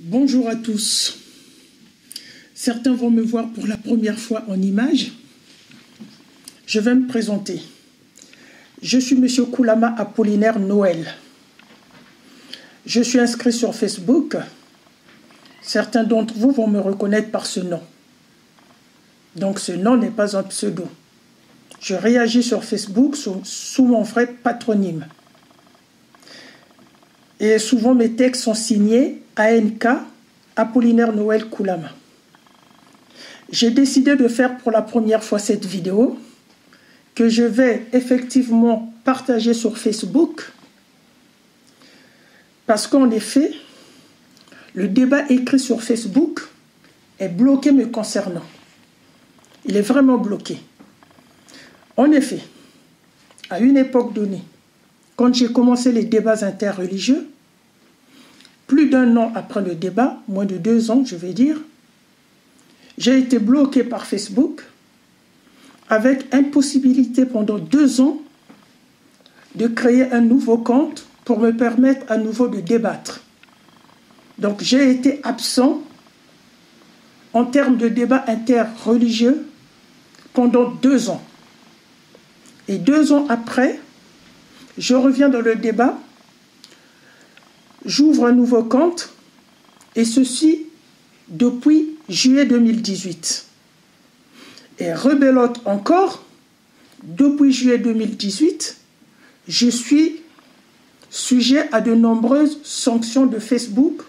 Bonjour à tous. Certains vont me voir pour la première fois en image. Je vais me présenter. Je suis M. Koulama Apollinaire Noël. Je suis inscrit sur Facebook. Certains d'entre vous vont me reconnaître par ce nom. Donc ce nom n'est pas un pseudo. Je réagis sur Facebook sous mon vrai patronyme. Et souvent mes textes sont signés ANK, Apollinaire Noël Koulama. J'ai décidé de faire pour la première fois cette vidéo que je vais effectivement partager sur Facebook parce qu'en effet, le débat écrit sur Facebook est bloqué me concernant. Il est vraiment bloqué. En effet, à une époque donnée, quand j'ai commencé les débats interreligieux, plus d'un an après le débat, moins de 2 ans je vais dire, j'ai été bloqué par Facebook avec impossibilité pendant 2 ans de créer un nouveau compte pour me permettre à nouveau de débattre. Donc j'ai été absent en termes de débat interreligieux pendant 2 ans. Et 2 ans après, je reviens dans le débat, j'ouvre un nouveau compte, et ceci depuis juillet 2018. Et rebelote encore, depuis juillet 2018, je suis sujet à de nombreuses sanctions de Facebook,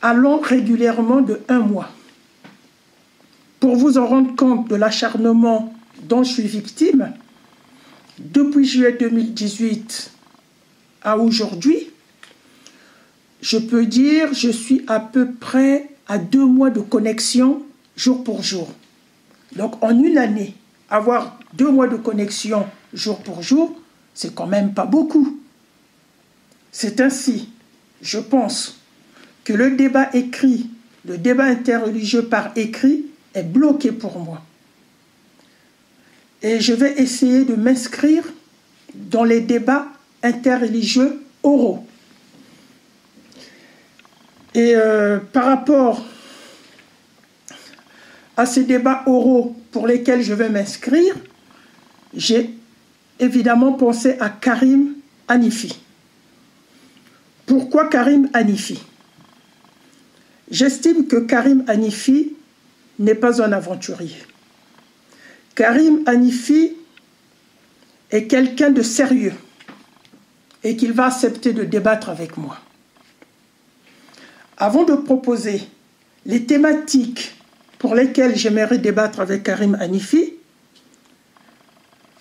allant régulièrement de 1 mois. Pour vous en rendre compte de l'acharnement dont je suis victime, depuis juillet 2018 à aujourd'hui, je peux dire je suis à peu près à 2 mois de connexion jour pour jour. Donc en une année, avoir 2 mois de connexion jour pour jour, c'est quand même pas beaucoup. C'est ainsi, je pense, que le débat écrit, le débat interreligieux par écrit est bloqué pour moi. Et je vais essayer de m'inscrire dans les débats interreligieux oraux. Et par rapport à ces débats oraux pour lesquels je vais m'inscrire, j'ai évidemment pensé à Karim Hanifi. Pourquoi Karim Hanifi? J'estime que Karim Hanifi n'est pas un aventurier. Karim Hanifi est quelqu'un de sérieux et qu'il va accepter de débattre avec moi. Avant de proposer les thématiques pour lesquelles j'aimerais débattre avec Karim Hanifi,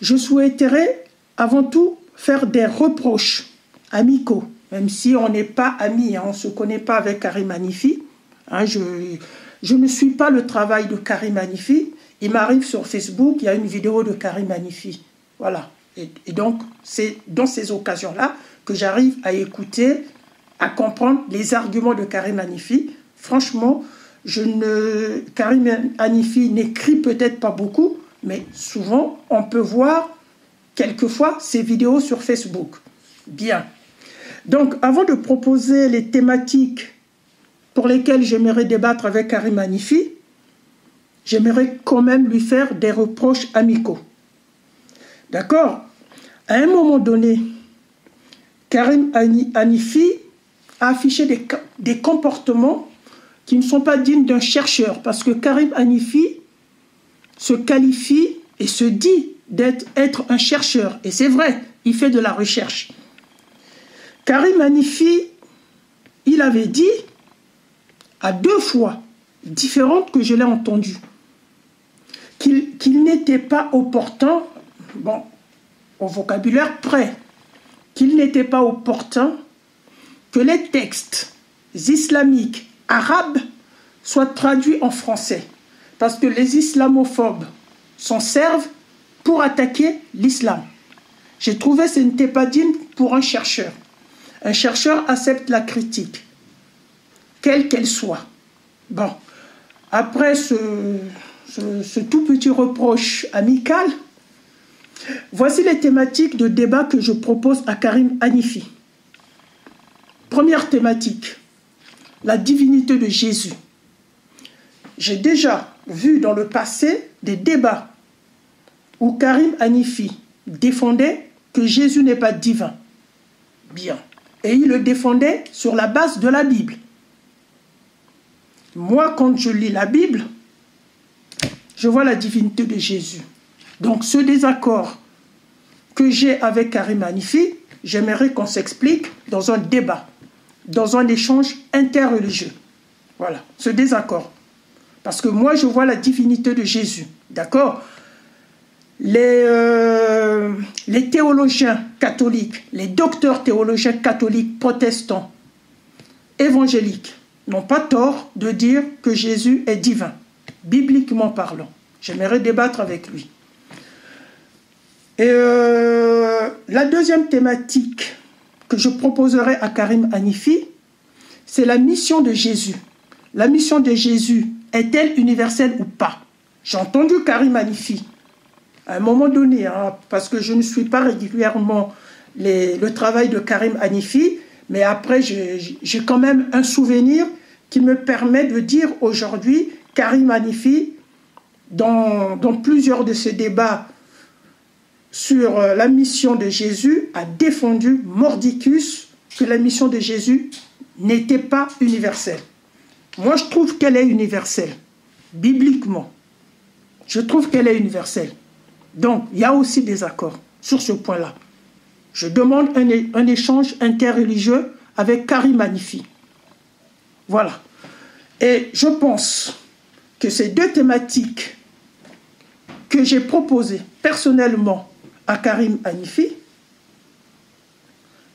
je souhaiterais avant tout faire des reproches amicaux, même si on n'est pas amis, on ne se connaît pas avec Karim Hanifi. Je ne suis pas le travail de Karim Hanifi. Il m'arrive sur Facebook, il y a une vidéo de Karim Hanifi. Voilà. Et donc, c'est dans ces occasions-là que j'arrive à écouter, à comprendre les arguments de Karim Hanifi. Franchement, Karim Hanifi n'écrit peut-être pas beaucoup, mais souvent, on peut voir quelquefois ses vidéos sur Facebook. Bien. Donc, avant de proposer les thématiques pour lesquelles j'aimerais débattre avec Karim Hanifi, j'aimerais quand même lui faire des reproches amicaux. D'accord? À un moment donné, Karim Hanifi a affiché des comportements qui ne sont pas dignes d'un chercheur, parce que Karim Hanifi se qualifie et se dit d'être un chercheur. Et c'est vrai, il fait de la recherche. Karim Hanifi, il avait dit à 2 fois différentes que je l'ai entendu, qu'il n'était pas opportun, bon, au vocabulaire près, qu'il n'était pas opportun que les textes islamiques arabes soient traduits en français, parce que les islamophobes s'en servent pour attaquer l'islam. J'ai trouvé que ce n'était pas digne pour un chercheur. Un chercheur accepte la critique, quelle qu'elle soit. Bon, après ce tout petit reproche amical, voici les thématiques de débat que je propose à Karim Hanifi. Première thématique, la divinité de Jésus. J'ai déjà vu dans le passé des débats où Karim Hanifi défendait que Jésus n'est pas divin. Bien. Et il le défendait sur la base de la Bible. Moi, quand je lis la Bible, je vois la divinité de Jésus. Donc, ce désaccord que j'ai avec Karim Hanifi, j'aimerais qu'on s'explique dans un débat, dans un échange interreligieux. Voilà, ce désaccord. Parce que moi, je vois la divinité de Jésus. D'accord ? Les théologiens catholiques, les docteurs théologiens catholiques, protestants, évangéliques, n'ont pas tort de dire que Jésus est divin, bibliquement parlant. J'aimerais débattre avec lui. Et la deuxième thématique que je proposerai à Karim Hanifi, c'est la mission de Jésus. La mission de Jésus est-elle universelle ou pas? J'ai entendu Karim Hanifi, à un moment donné, hein, parce que je ne suis pas régulièrement le travail de Karim Hanifi, mais après, j'ai quand même un souvenir qui me permet de dire aujourd'hui, Karim Hanifi, dans plusieurs de ses débats sur la mission de Jésus, a défendu mordicus que la mission de Jésus n'était pas universelle. Moi, je trouve qu'elle est universelle, bibliquement. Je trouve qu'elle est universelle. Donc, il y a aussi des accords sur ce point-là. Je demande un échange interreligieux avec Karim Hanifi. Voilà. Et je pense que ces deux thématiques que j'ai proposées personnellement à Karim Hanifi,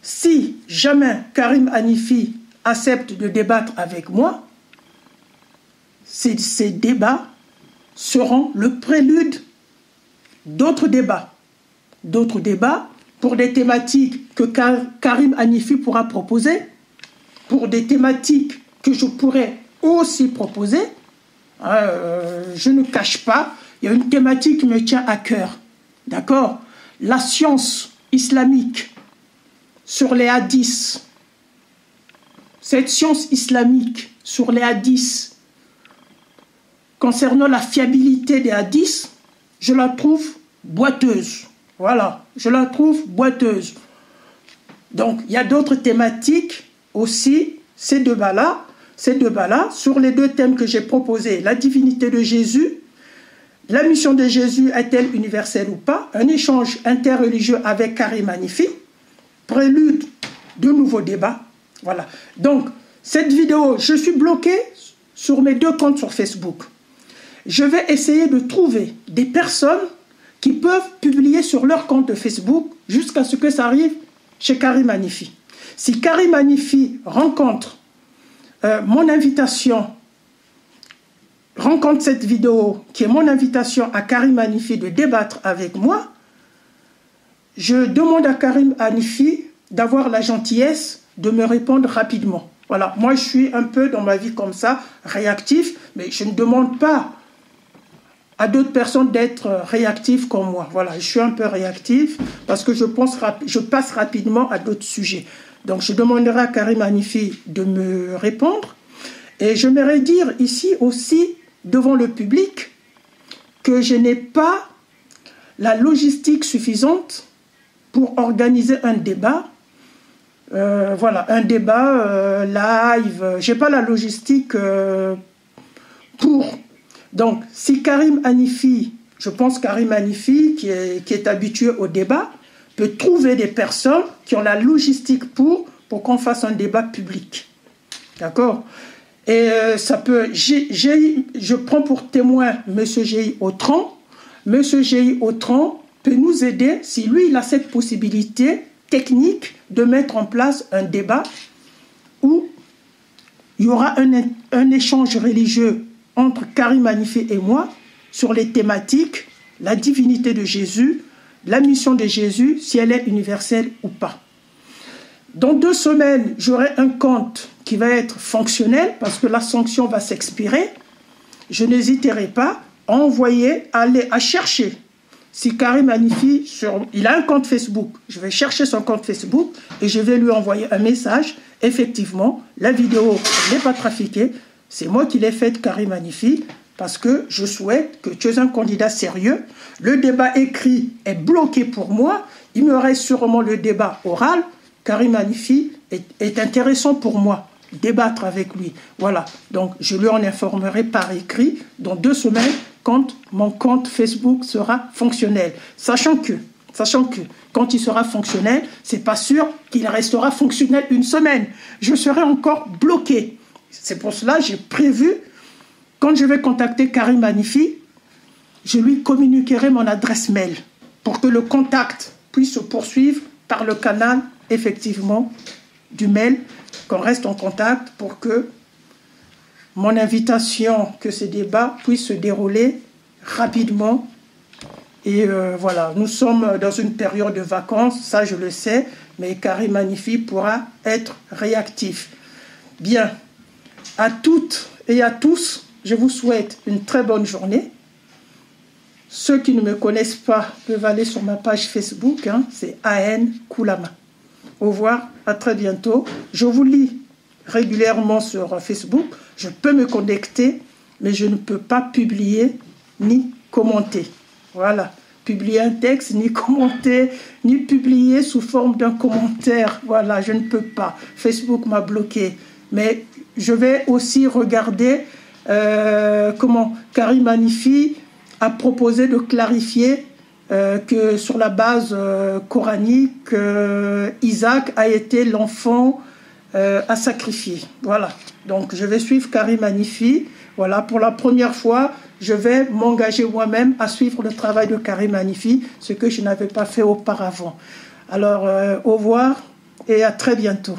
si jamais Karim Hanifi accepte de débattre avec moi, ces débats seront le prélude d'autres débats. D'autres débats pour des thématiques que Karim Hanifi pourra proposer, pour des thématiques que je pourrais aussi proposer. Je ne cache pas, il y a une thématique qui me tient à cœur. D'accord ? La science islamique sur les hadiths. Cette science islamique sur les hadiths, concernant la fiabilité des hadiths, je la trouve boiteuse. Voilà, je la trouve boiteuse. Donc, il y a d'autres thématiques aussi, ces débats-là, sur les deux thèmes que j'ai proposés, la divinité de Jésus, la mission de Jésus est-elle universelle ou pas, un échange interreligieux avec Karim Hanifi, prélude de nouveaux débats. Voilà. Donc, cette vidéo, je suis bloqué sur mes deux comptes sur Facebook. Je vais essayer de trouver des personnes qui peuvent publier sur leur compte de Facebook jusqu'à ce que ça arrive chez Karim Hanifi. Si Karim Hanifi rencontre mon invitation, rencontre cette vidéo qui est mon invitation à Karim Hanifi de débattre avec moi, je demande à Karim Hanifi d'avoir la gentillesse de me répondre rapidement. Voilà, moi je suis un peu dans ma vie comme ça, réactif, mais je ne demande pas à d'autres personnes d'être réactifs comme moi. Voilà, je suis un peu réactif parce que je passe rapidement à d'autres sujets. Donc je demanderai à Karim Hanifi de me répondre. Et j'aimerais dire ici aussi, devant le public, que je n'ai pas la logistique suffisante pour organiser un débat. Voilà, un débat live. Je n'ai pas la logistique pour... Donc, si Karim Hanifi, je pense Karim Hanifi, qui est habitué au débat, peut trouver des personnes qui ont la logistique pour qu'on fasse un débat public. D'accord? Et ça peut... je prends pour témoin M. G.I. Autran. M. G.I. Autran peut nous aider, si lui, il a cette possibilité technique de mettre en place un débat où il y aura un échange religieux entre Karim Hanifi et moi sur les thématiques, la divinité de Jésus, la mission de Jésus, si elle est universelle ou pas. Dans 2 semaines, j'aurai un compte qui va être fonctionnel parce que la sanction va s'expirer. Je n'hésiterai pas à envoyer, à chercher si Karim Hanifi, il a un compte Facebook, je vais chercher son compte Facebook et je vais lui envoyer un message. Effectivement, la vidéo n'est pas trafiquée. C'est moi qui l'ai faite, Karim Hanifi, parce que je souhaite que tu es un candidat sérieux. Le débat écrit est bloqué pour moi. Il me reste sûrement le débat oral. Karim Hanifi est intéressant pour moi. Débattre avec lui. Voilà. Donc, je lui en informerai par écrit dans 2 semaines quand mon compte Facebook sera fonctionnel. Sachant que quand il sera fonctionnel, c'est pas sûr qu'il restera fonctionnel 1 semaine. Je serai encore bloqué. C'est pour cela que j'ai prévu, quand je vais contacter Karim Hanifi, je lui communiquerai mon adresse mail pour que le contact puisse se poursuivre par le canal, effectivement, du mail, qu'on reste en contact pour que mon invitation, que ces débats puissent se dérouler rapidement. Et voilà, nous sommes dans une période de vacances, ça je le sais, mais Karim Hanifi pourra être réactif. Bien, à toutes et à tous, je vous souhaite une très bonne journée. Ceux qui ne me connaissent pas peuvent aller sur ma page Facebook, c'est AN Koulama. Au revoir, à très bientôt. Je vous lis régulièrement sur Facebook. Je peux me connecter, mais je ne peux pas publier ni commenter. Voilà. Publier un texte, ni commenter, ni publier sous forme d'un commentaire. Voilà, je ne peux pas. Facebook m'a bloqué. Mais je vais aussi regarder comment Karim Hanifi a proposé de clarifier que sur la base coranique, Isaac a été l'enfant à sacrifier. Voilà. Donc, je vais suivre Karim Hanifi. Voilà, pour la première fois, je vais m'engager moi-même à suivre le travail de Karim Hanifi, ce que je n'avais pas fait auparavant. Alors, au revoir et à très bientôt.